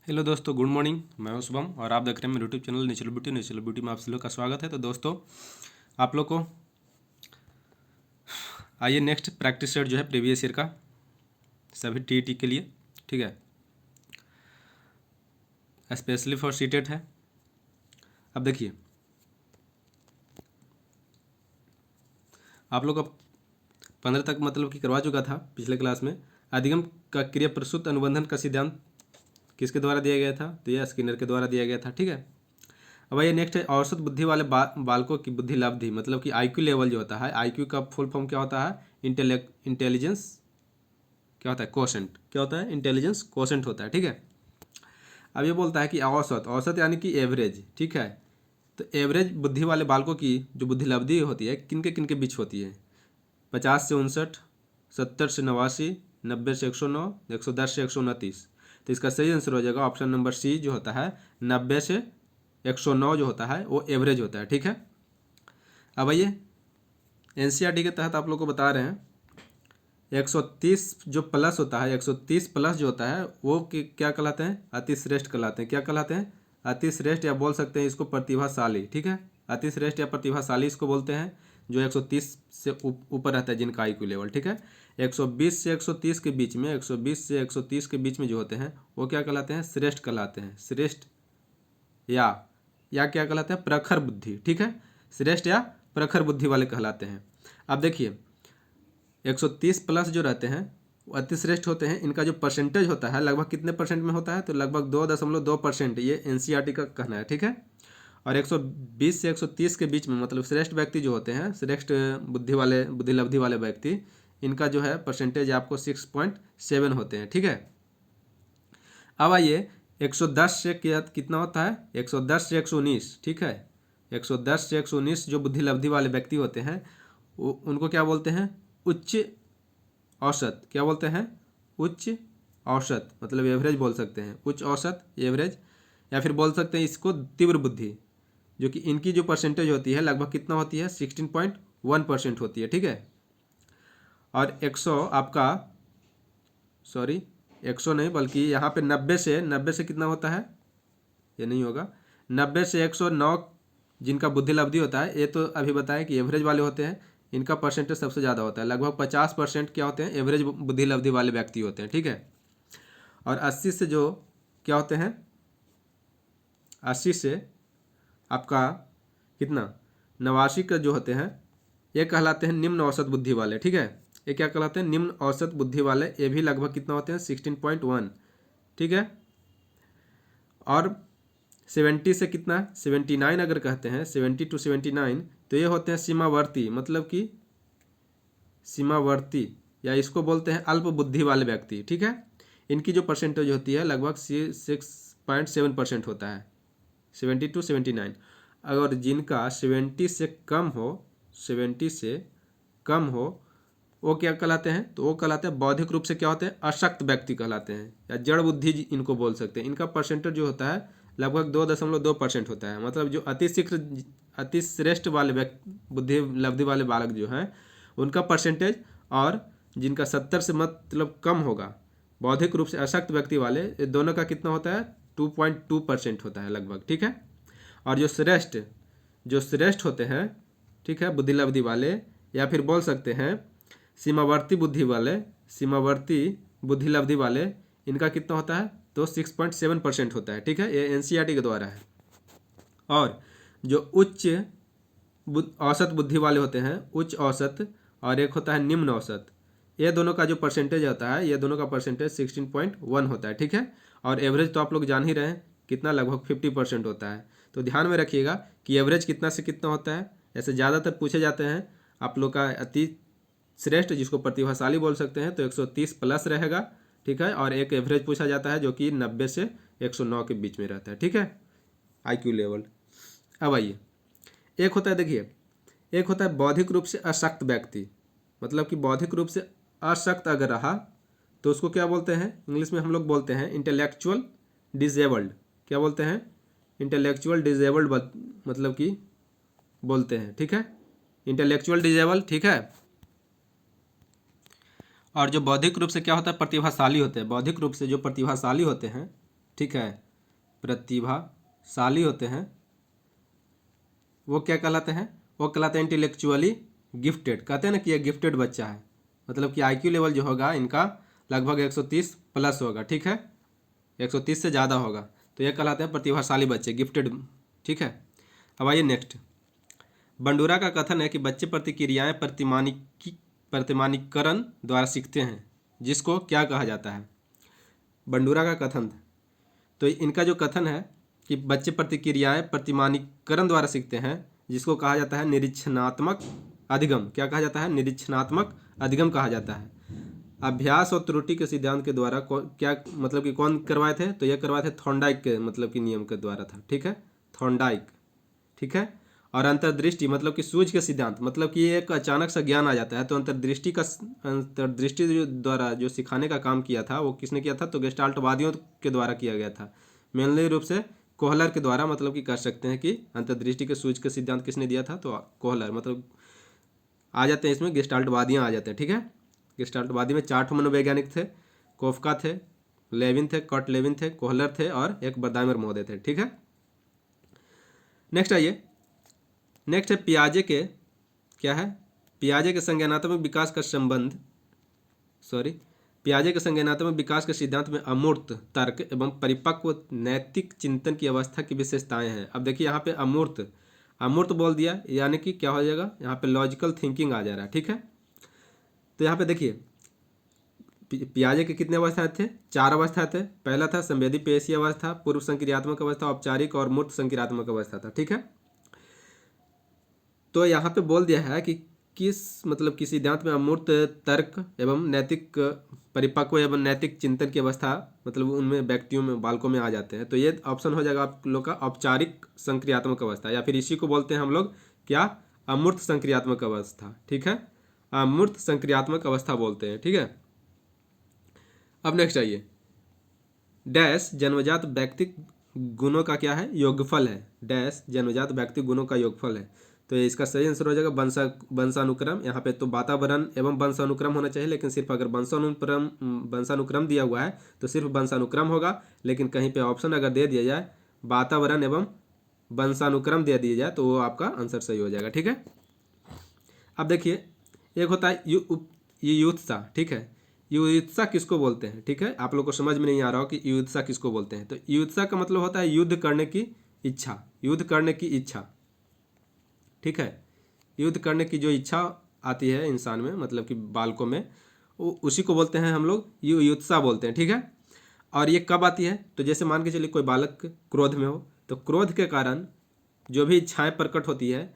Hello दोस्तों, good morning. मैं हूं शुभम और आप देख रहे हैं मेरे यूट्यूब चैनल नेचुरल ब्यूटी में आप सभी लोग का स्वागत है। तो दोस्तों, आप लोग को आइए नेक्स्ट प्रैक्टिस सेट जो है प्रीवियस ईयर का सभी टीईटी के लिए, ठीक है, स्पेशली फॉर सीटेट है। अब देखिए, आप लोग का 15 तक मतलब कि करवा चुका था पिछले क्लास में। अधिगम का क्रिया प्रसूत अनुबंधन का सिद्धांत किसके द्वारा दिया गया था? तो यह स्किनर के द्वारा दिया गया था, ठीक है। अब ये नेक्स्ट है, औसत बुद्धि वाले बालकों की बुद्धि लब्धि, मतलब कि आईक्यू लेवल जो होता है, आईक्यू का फुल फॉर्म क्या होता है? इंटेलिजेंस क्या होता है? कोशेंट। क्या होता है? इंटेलिजेंस कोशेंट होता है, ठीक है। अब ये बोलता है कि औसत, औसत यानी कि एवरेज, ठीक है। तो एवरेज बुद्धि वाले बालकों की जो बुद्धि लब्धि होती है किन के बीच होती है? 50 से 59, 70 से 89, 90 से 109, 110 से 129। तो इसका सही आंसर हो जाएगा ऑप्शन नंबर सी जो होता है 90 से 109 जो होता है वो एवरेज होता है, ठीक है। अब आइए एनसीईआरटी के तहत आप लोग को बता रहे हैं 130 जो प्लस होता है, 130 प्लस जो होता है वो क्या कहलाते हैं? अतिश्रेष्ठ कहलाते हैं। क्या कहलाते हैं? अतिश्रेष्ठ, या बोल सकते हैं इसको प्रतिभाशाली, ठीक है। अतिश्रेष्ठ या प्रतिभाशाली इसको बोलते हैं जो 130 से ऊपर रहता है जिनका आईक्यू लेवल, ठीक है। 120 से 130 के बीच में, 120 से 130 के बीच में जो होते हैं वो क्या कहलाते हैं? श्रेष्ठ कहलाते हैं। श्रेष्ठ या क्या कहलाते हैं? प्रखर बुद्धि, ठीक है। श्रेष्ठ या प्रखर बुद्धि वाले कहलाते हैं। अब देखिए 130 प्लस जो रहते हैं वो अतिश्रेष्ठ होते हैं। इनका जो परसेंटेज होता है लगभग कितने परसेंट में होता है? तो लगभग 2.2%, ये एनसीईआरटी का कहना है, ठीक है। और 120 से 130 के बीच में मतलब श्रेष्ठ व्यक्ति जो होते हैं, श्रेष्ठ बुद्धि लब्धि वाले व्यक्ति, इनका जो है परसेंटेज आपको 6.7 होते हैं, ठीक है। अब आइए 110 से कितना होता है? 110 से 119, ठीक है। 110 से 119 जो बुद्धि लब्धि वाले व्यक्ति होते हैं उनको क्या बोलते हैं? उच्च औसत। क्या बोलते हैं? उच्च औसत, मतलब एवरेज बोल सकते हैं। उच्च औसत, एवरेज, या फिर बोल सकते हैं इसको तीव्र बुद्धि, जो कि इनकी जो परसेंटेज होती है लगभग कितना होती है? 16.1% होती है, ठीक है। और 100 आपका, सॉरी 100 नहीं बल्कि यहाँ पे 90 से कितना होता है? ये नहीं होगा। 90 से 109 जिनका बुद्धि लब्धि होता है, ये तो अभी बताया कि एवरेज वाले होते हैं, इनका परसेंटेज सबसे ज़्यादा होता है। लगभग 50% क्या होते हैं? एवरेज बुद्धि लब्धि वाले व्यक्ति होते हैं, ठीक है। और 80 से जो क्या होते हैं? 80 से आपका कितना? 89 का जो होते हैं ये कहलाते हैं निम्न औसत बुद्धि वाले, ठीक है। ये क्या कहलाते हैं? निम्न औसत बुद्धि वाले। ये भी लगभग कितना होते हैं? 16.1, ठीक है। और 70 से कितना? 79 अगर कहते हैं, 70 to 79, तो ये होते हैं सीमावर्ती, मतलब कि सीमावर्ती, या इसको बोलते हैं अल्प बुद्धि वाले व्यक्ति, ठीक है। इनकी जो परसेंटेज होती है लगभग 6.7% होता है, 70 to 79। अगर जिनका 70 से कम हो, 70 से कम हो, वो क्या कहलाते हैं? तो वो कहलाते हैं बौद्धिक रूप से क्या होते हैं? अशक्त व्यक्ति कहलाते हैं, या जड़ बुद्धि इनको बोल सकते हैं। इनका परसेंटेज जो होता है लगभग 2.2% होता है। मतलब जो अतिश्रेष्ठ वाले बुद्धि लब्धि वाले बालक जो हैं उनका परसेंटेज, और जिनका 70 से मतलब कम होगा, बौद्धिक रूप से अशक्त व्यक्ति वाले, ये दोनों का कितना होता है? 2.2% होता है लगभग, ठीक है। और जो श्रेष्ठ होते हैं, ठीक है, बुद्धि लब्धि वाले, या फिर बोल सकते हैं सीमावर्ती बुद्धि लब्धि वाले, इनका कितना होता है? तो 6.7% होता है, ठीक है। ये एनसीईआरटी के द्वारा है। और जो उच्च औसत बुद्धि वाले होते हैं, उच्च औसत, और एक होता है निम्न औसत, ये दोनों का जो परसेंटेज होता है, ये दोनों का परसेंटेज 16.1 होता है, ठीक है। और एवरेज तो आप लोग जान ही रहे हैं कितना, लगभग 50% होता है। तो ध्यान में रखिएगा कि एवरेज कितना से कितना होता है। ऐसे ज़्यादातर पूछे जाते हैं आप लोग का अति श्रेष्ठ, जिसको प्रतिभाशाली बोल सकते हैं, तो 130 प्लस रहेगा, ठीक है। और एक एवरेज पूछा जाता है जो कि 90 से 109 के बीच में रहता है, ठीक है, आईक्यू लेवल। अब आइए, एक होता है, देखिए, एक होता है बौद्धिक रूप से अशक्त व्यक्ति, मतलब कि बौद्धिक रूप से अशक्त अगर रहा तो उसको क्या बोलते हैं? इंग्लिश में हम लोग बोलते हैं इंटेलेक्चुअल डिजेबल्ड। क्या बोलते हैं? इंटेलेक्चुअल डिजेबल्ड, मतलब कि बोलते हैं, ठीक है, इंटेलेक्चुअल डिजेबल, ठीक है। और जो बौद्धिक रूप से क्या होता है? प्रतिभाशाली होते हैं। बौद्धिक रूप से जो प्रतिभाशाली होते हैं, ठीक है, प्रतिभाशाली होते हैं, वो क्या कहलाते हैं? वो कहलाते हैं इंटेलेक्चुअली गिफ्टेड। कहते हैं ना कि ये गिफ्टेड बच्चा है, मतलब कि आईक्यू लेवल जो होगा इनका लगभग 130 प्लस होगा, ठीक है, 130 से ज़्यादा होगा, तो ये कहलाते हैं प्रतिभाशाली बच्चे, गिफ्टेड। ठीक है, अब आइए नेक्स्ट। बंडूरा का कथन है कि बच्चे प्रतिक्रियाएं प्रतिमानीकरण द्वारा सीखते हैं, जिसको क्या कहा जाता है? बंडूरा का कथन। तो इनका जो कथन है कि बच्चे प्रतिक्रियाएं प्रतिमानीकरण द्वारा सीखते हैं, जिसको कहा जाता है निरीक्षणात्मक अधिगम। क्या कहा जाता है? निरीक्षणात्मक अधिगम कहा जाता है। अभ्यास और त्रुटि के सिद्धांत के द्वारा क्या मतलब कि कौन करवाए थे? तो यह करवाए थे थॉर्नडाइक के मतलब कि नियम के द्वारा था, ठीक है, थॉर्नडाइक, ठीक है। और अंतर्दृष्टि मतलब कि सूझ के सिद्धांत, मतलब कि एक अचानक सा ज्ञान आ जाता है, तो अंतर्दृष्टि द्वारा जो सिखाने का काम किया था वो किसने किया था? तो गेस्टाल्टवादियों के द्वारा किया गया था, मेनली रूप से कोहलर के द्वारा, मतलब कि कर सकते हैं कि अंतर्दृष्टि के सूझ के सिद्धांत किसने दिया था? तो कोहलर, मतलब आ जाते हैं इसमें गेस्टाल्टवादियाँ आ जाते हैं, ठीक है। गेस्टाल्टवादी में 4 मनोवैज्ञानिक थे, कोफका थे, लेविन थे, कर्ट लेविन थे, कोहलर थे और एक बर्दाइमर महोदय थे, ठीक है। नेक्स्ट आइए, नेक्स्ट है पियाजे के, क्या है? पियाजे के संज्ञानात्मक विकास का संबंध, पियाजे के संज्ञानात्मक विकास के सिद्धांत में अमूर्त तर्क एवं परिपक्व नैतिक चिंतन की अवस्था की विशेषताएं हैं। अब देखिए यहाँ पे अमूर्त, अमूर्त बोल दिया, यानी कि क्या हो जाएगा? यहाँ पे लॉजिकल थिंकिंग आ जा रहा है, ठीक है। तो यहाँ पे देखिए पियाजे के कितने अवस्थाएं थे? 4 अवस्था थे। पहला था संवेदी पेशीय अवस्था, पूर्व संक्रियात्मक अवस्था, औपचारिक और मूर्त संक्रियात्मक अवस्था था, ठीक है। तो यहाँ पे बोल दिया है कि किस मतलब किस सिद्धांत में अमूर्त तर्क एवं नैतिक परिपक्व एवं नैतिक चिंतन की अवस्था, मतलब उनमें व्यक्तियों में बालकों में आ जाते हैं। तो ये ऑप्शन हो जाएगा आप लोग का औपचारिक संक्रियात्मक अवस्था, या फिर इसी को बोलते हैं हम लोग क्या? अमूर्त संक्रियात्मक अवस्था, ठीक है, अमूर्त संक्रियात्मक अवस्था बोलते हैं, ठीक है। अब नेक्स्ट आइए, डैश जन्मजात व्यक्तिक गुणों का क्या है? योगफल है। डैश जन्मजात व्यक्तिक गुणों का योगफल है। तो इसका सही आंसर हो जाएगा वंशानुक्रम। यहाँ पे तो वातावरण एवं वंशानुक्रम होना चाहिए, लेकिन सिर्फ अगर वंशानुक्रम दिया हुआ है तो सिर्फ वंशानुक्रम होगा, लेकिन कहीं पे ऑप्शन अगर दे दिया जाए वातावरण एवं वंशानुक्रम दे दिया जाए तो वो आपका आंसर सही हो जाएगा, ठीक है। अब देखिए, एक होता है युयुत्सा, ठीक है। युयुत्सा किसको बोलते हैं? ठीक है, आप लोग को समझ में नहीं आ रहा हो कि युयुत्सा किसको बोलते हैं। तो युयुत्सा का मतलब होता है युद्ध करने की इच्छा, युद्ध करने की इच्छा, ठीक है। युद्ध करने की जो इच्छा आती है इंसान में, मतलब कि बालकों में, उसी को बोलते हैं हम लोग युयुत्सा बोलते हैं, ठीक है। और ये कब आती है? तो जैसे मान के चलिए कोई बालक क्रोध में हो, तो क्रोध के कारण जो भी इच्छाएं प्रकट होती है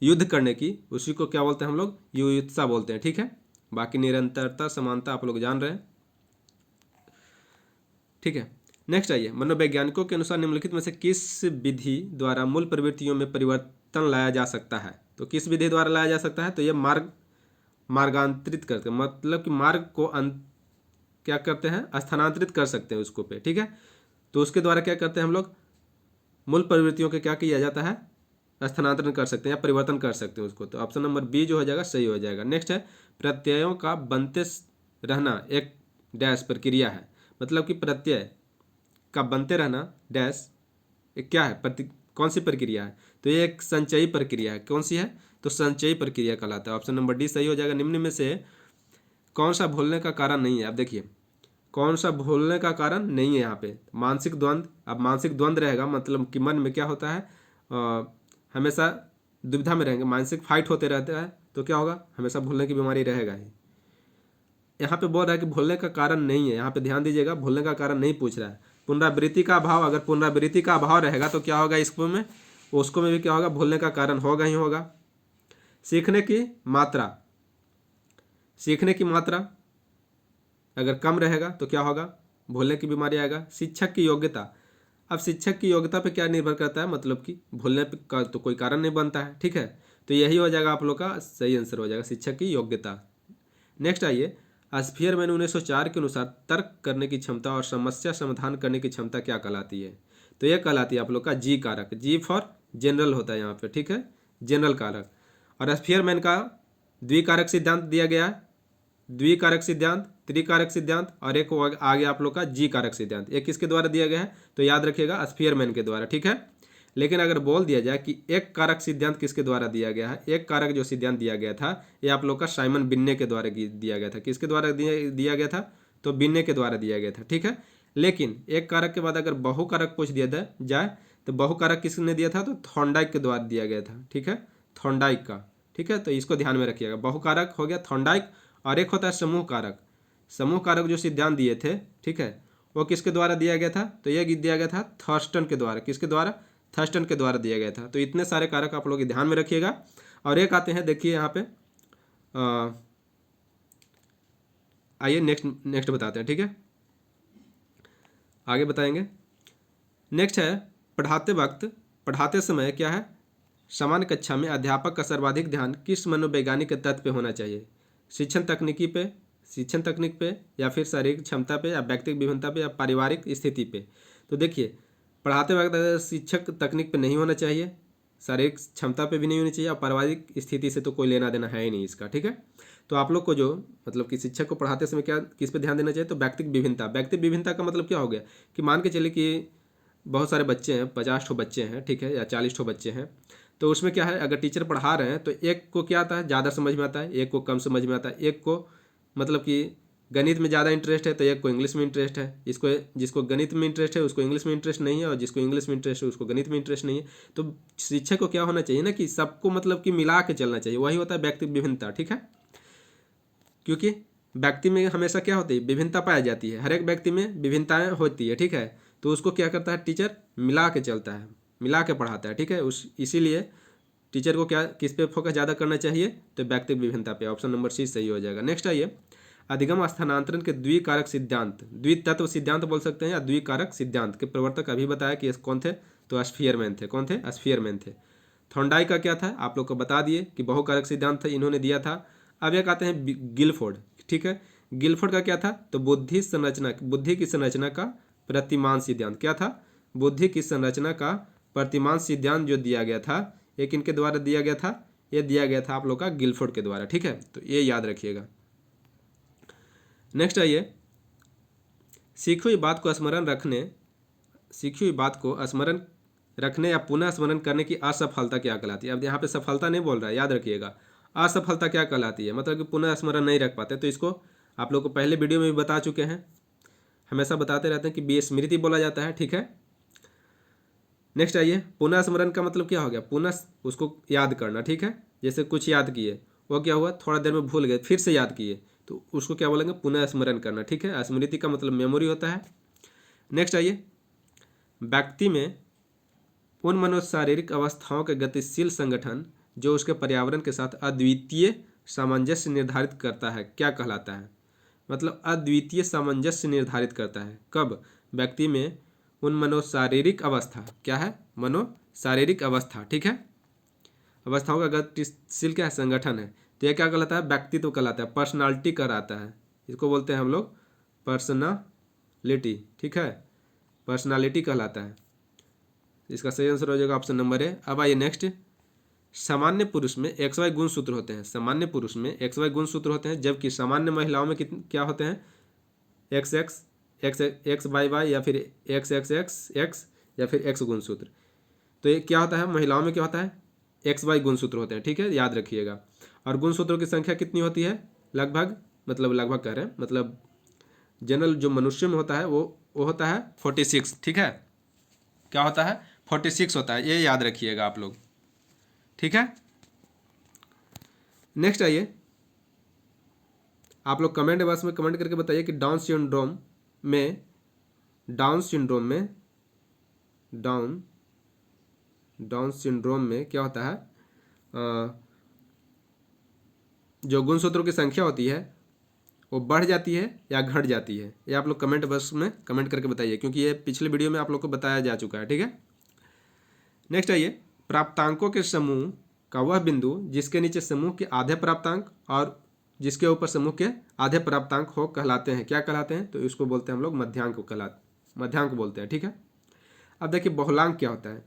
युद्ध करने की, उसी को क्या बोलते हैं हम लोग? युयुत्सा बोलते हैं, ठीक है। बाकी निरंतरता समानता आप लोग जान रहे हैं, ठीक है। नेक्स्ट आइए, मनोवैज्ञानिकों के अनुसार निम्नलिखित में से किस विधि द्वारा मूल प्रवृत्तियों में परिवर्तन लाया जा सकता है? तो किस विधि द्वारा लाया जा सकता है? तो ये मार्गांतरित करते, मतलब कि मार्ग को क्या करते हैं? स्थानांतरित कर सकते हैं उसको पे, ठीक है। तो उसके द्वारा क्या करते हैं हम लोग? मूल प्रवृत्तियों के क्या किया जाता है? स्थानांतरण कर सकते हैं या परिवर्तन कर सकते हैं उसको। तो ऑप्शन नंबर बी जो हो जाएगा सही हो जाएगा। नेक्स्ट है, प्रत्ययों का बनते रहना एक डैश प्रक्रिया है, मतलब कि प्रत्यय का बनते रहना डैश एक क्या है? कौन सी प्रक्रिया है? तो ये एक संचयी प्रक्रिया है। कौन सी है? तो संचयी प्रक्रिया कहलाता है। ऑप्शन नंबर डी सही हो जाएगा। निम्न में से कौन सा भूलने का कारण नहीं है? अब देखिए, कौन सा भूलने का कारण नहीं है? यहाँ पे मानसिक द्वंद्व। अब मानसिक द्वंद्व रहेगा मतलब कि मन में क्या होता है? हमेशा दुविधा में रहेंगे, मानसिक फाइट होते रहते हैं, तो क्या होगा? हमेशा भूलने की बीमारी रहेगा ही। यहाँ पे बोल रहा है कि भूलने का कारण नहीं है, यहाँ पे ध्यान दीजिएगा, भूलने का कारण नहीं पूछ रहा है। पुनरावृत्ति का अभाव, अगर पुनरावृत्ति का अभाव रहेगा तो क्या होगा? इसको में उसको में भी क्या होगा? भूलने का कारण होगा ही होगा। सीखने की मात्रा, सीखने की मात्रा अगर कम रहेगा तो क्या होगा? भूलने की बीमारी आएगा। शिक्षक की योग्यता, अब शिक्षक की योग्यता पे क्या निर्भर करता है? मतलब कि भूलने का तो कोई कारण नहीं बनता है, ठीक है। तो यही हो जाएगा आप लोग का सही आंसर हो जाएगा, शिक्षक की योग्यता। नेक्स्ट आइए, स्फीयरमैन 1904 के अनुसार तर्क करने की क्षमता और समस्या समाधान करने की क्षमता क्या कहलाती है? तो यह कहलाती है आप लोग का जी कारक। जी फॉर जनरल होता है यहाँ पे, ठीक है, जनरल कारक। और स्फीयरमैन का द्विकारक सिद्धांत दिया गया है, द्विकारक सिद्धांत, त्रिकारक सिद्धांत और एक आ गया आप लोग का जी कारक सिद्धांत। एक किसके द्वारा दिया गया है तो याद रखिएगा स्फीयरमैन के द्वारा, ठीक है। लेकिन अगर बोल दिया जाए कि एक कारक सिद्धांत किसके द्वारा दिया गया है, एक कारक जो सिद्धांत दिया गया था ये आप लोग का साइमन बिन्ने के द्वारा दिया गया था। किसके द्वारा दिया गया था तो बिन्ने के द्वारा दिया गया था, ठीक है। लेकिन एक कारक के बाद अगर बहुकारक पूछ दिया जाए तो बहुकारक किसने दिया था तो थॉर्नडाइक के द्वारा दिया गया था, ठीक है, थॉर्नडाइक का, ठीक है। तो इसको ध्यान में रखिएगा, बहुकारक हो गया थॉर्नडाइक और एक होता है समूह कारक। समूह कारक जो सिद्धांत दिए थे, ठीक है, वो किसके द्वारा दिया गया था तो ये दिया गया था थर्स्टन के द्वारा। किसके द्वारा थर्स्टन के द्वारा दिया गया था। तो इतने सारे कारक आप लोग ध्यान में रखिएगा। और एक आते हैं देखिए यहाँ पे, आइए नेक्स्ट बताते हैं, ठीक है, आगे बताएंगे। नेक्स्ट है पढ़ाते समय क्या है, सामान्य कक्षा में अध्यापक का सर्वाधिक ध्यान किस मनोवैज्ञानिक तत्व पे होना चाहिए, शिक्षण तकनीक पे या फिर शारीरिक क्षमता पे या व्यक्तिगत विभिन्नता पे या पारिवारिक स्थिति पे। तो देखिए पढ़ाते वक्त शिक्षक तकनीक पे नहीं होना चाहिए, शारीरिक क्षमता पे भी नहीं होनी चाहिए और पारिवारिक स्थिति से तो कोई लेना देना है ही नहीं इसका, ठीक है। तो आप लोग को जो मतलब कि शिक्षक को पढ़ाते समय क्या किस पे ध्यान देना चाहिए तो व्यक्तिगत विभिन्नता का मतलब क्या हो गया कि मान के चलिए कि बहुत सारे बच्चे हैं, 50 बच्चे हैं, ठीक है, या 40 बच्चे हैं। तो उसमें क्या है अगर टीचर पढ़ा रहे हैं तो एक को क्या आता है ज़्यादा समझ में आता है, एक को कम समझ में आता है, एक को मतलब कि गणित में ज़्यादा इंटरेस्ट है तो एक को इंग्लिश में इंटरेस्ट है, जिसको गणित में इंटरेस्ट है उसको इंग्लिश में इंटरेस्ट नहीं है और जिसको इंग्लिश में इंटरेस्ट है उसको गणित में इंटरेस्ट नहीं है। तो शिक्षक को क्या होना चाहिए ना कि सबको मतलब कि मिला के चलना चाहिए, वही होता है व्यक्तिगत विभिन्नता, ठीक है। क्योंकि व्यक्ति में हमेशा क्या होती है विभिन्नता पाई जाती है, हर एक व्यक्ति में विभिन्नताएं होती है, ठीक है। तो उसको क्या करता है टीचर मिला के चलता है, मिला के पढ़ाता है, ठीक है। इसीलिए टीचर को क्या किस पे फोकस ज़्यादा करना चाहिए तो व्यक्तिगत विभिन्नता पे। ऑप्शन नंबर सी सही हो जाएगा। नेक्स्ट आइए, अधिगम स्थानांतरण के द्विकारक सिद्धांत, द्वितत्व सिद्धांत बोल सकते हैं या द्विकारक सिद्धांत के प्रवर्तक अभी बताया कि कौन थे तो स्फीयरमैन थे। कौन थे स्फीयरमैन थे। थॉर्नडाइक का क्या था आप लोग को बता दिए कि बहुकारक सिद्धांत था, इन्होंने दिया था। अब एक आते हैं गिलफोर्ड, ठीक है। गिलफोर्ड का क्या था तो बुद्धि की संरचना का प्रतिमान सिद्धांत। क्या था बुद्धि की संरचना का प्रतिमान सिद्धांत जो दिया गया था, एक इनके द्वारा दिया गया था, ये दिया गया था आप लोग का गिलफोर्ड के द्वारा, ठीक है। तो ये याद रखिएगा। नेक्स्ट आइए, सीखी हुई बात को स्मरण रखने या पुनः स्मरण करने की असफलता क्या कहलाती है। अब यहाँ पे सफलता नहीं बोल रहा है, याद रखिएगा असफलता क्या कहलाती है, मतलब कि पुनः स्मरण नहीं रख पाते। तो इसको आप लोग को पहले वीडियो में भी बता चुके हैं, हमेशा बताते रहते हैं कि विस्मृति बोला जाता है, ठीक है। नेक्स्ट आइए, पुनः स्मरण का मतलब क्या हो गया पुनः उसको याद करना, ठीक है। जैसे कुछ याद किए वो क्या हुआ थोड़ा देर में भूल गए फिर से याद किए तो उसको क्या बोलेंगे पुनः स्मरण करना, ठीक है। स्मृति का मतलब मेमोरी होता है। नेक्स्ट आइए, व्यक्ति में उन मनोशारीरिक अवस्थाओं के गतिशील संगठन जो उसके पर्यावरण के साथ अद्वितीय सामंजस्य निर्धारित करता है क्या कहलाता है। मतलब अद्वितीय सामंजस्य निर्धारित करता है कब व्यक्ति में उन मनोशारीरिक अवस्था क्या है मनोशारीरिक अवस्था, ठीक है। अवस्थाओं का गतिशील क्या है संगठन है। तो यह क्या कहलाता है व्यक्तित्व कहलाता है, पर्सनालिटी कहलाता है, इसको बोलते हैं हम लोग पर्सनालिटी, ठीक है, पर्सनालिटी कहलाता है। इसका सही आंसर हो जाएगा ऑप्शन नंबर ए। अब आइए नेक्स्ट, सामान्य पुरुष में XY गुण सूत्र होते हैं, सामान्य पुरुष में XY गुण सूत्र होते हैं, जबकि सामान्य महिलाओं में क्या होते हैं XX XY या फिर XXX या फिर X गुण सूत्र। तो ये क्या होता है महिलाओं में क्या होता है XY गुण सूत्र होते हैं, ठीक है, याद रखिएगा। और गुण सूत्रों की संख्या कितनी होती है लगभग कह रहे हैं मतलब जनरल जो मनुष्य में होता है वो होता है 46, ठीक है। क्या होता है 46 होता है, ये याद रखिएगा आप लोग, ठीक है। नेक्स्ट आइए, आप लोग कमेंट बॉक्स में कमेंट करके बताइए कि डाउन सिंड्रोम में क्या होता है जो गुणसूत्रों की संख्या होती है वो बढ़ जाती है या घट जाती है। ये आप लोग कमेंट बॉक्स में कमेंट करके बताइए, क्योंकि ये पिछले वीडियो में आप लोग को बताया जा चुका है, ठीक है। नेक्स्ट आइए, प्राप्तांकों के समूह का वह बिंदु जिसके नीचे समूह के आधे प्राप्तांक और जिसके ऊपर समूह के आधे प्राप्तांक हो कहलाते हैं, क्या कहलाते हैं तो इसको बोलते हैं हम लोग मध्यांक बोलते हैं, ठीक है। अब देखिए बहुलांक क्या होता है।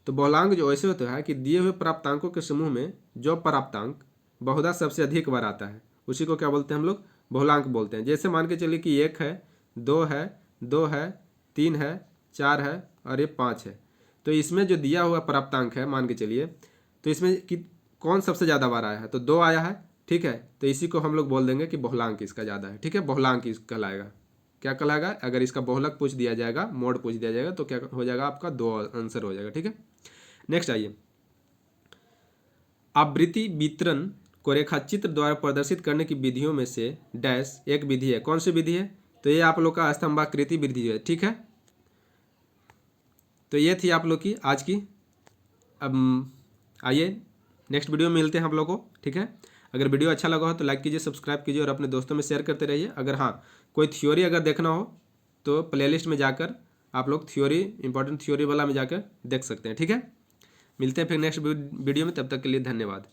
तो बहुलांक जो ऐसे होता है कि दिए हुए प्राप्तांकों के समूह में जो प्राप्तांक बहुधा सबसे अधिक बार आता है उसी को क्या बोलते हैं हम लोग बहुलांक बोलते हैं। जैसे मान के चलिए कि 1 है, 2 है, 2 है, 3 है, 4 है और ये 5 है। तो इसमें जो दिया हुआ प्राप्तांक है मान के चलिए, तो इसमें कि कौन सबसे ज़्यादा बार आया है, तो 2 आया है, ठीक है। तो इसी को हम लोग बोल देंगे कि बहुलांक इसका ज़्यादा है, ठीक है। बहुलांक इसका कहलाएगा। क्या कहलाएगा? अगर इसका बहुलक पूछ दिया जाएगा, मोड पूछ दिया जाएगा, तो क्या हो जाएगा आपका? 2 आंसर हो जाएगा, ठीक है। नेक्स्ट आइए, आवृत्ति वितरण को रेखाचित्र द्वारा प्रदर्शित करने की विधियों में से डैश एक विधि है। कौन सी विधि है? तो ये आप लोग का स्तंभाकृति विधि है, ठीक है। तो ये थी आप लोग की आज की। अब आइए नेक्स्ट वीडियो में मिलते हैं आप लोग को, ठीक है। अगर वीडियो अच्छा लगा हो तो लाइक कीजिए, सब्सक्राइब कीजिए और अपने दोस्तों में शेयर करते रहिए। अगर हाँ कोई थ्योरी अगर देखना हो तो प्लेलिस्ट में जाकर आप लोग थ्योरी, इंपॉर्टेंट थ्योरी वाला में जाकर देख सकते हैं, ठीक है। मिलते हैं फिर नेक्स्ट वीडियो में, तब तक के लिए धन्यवाद।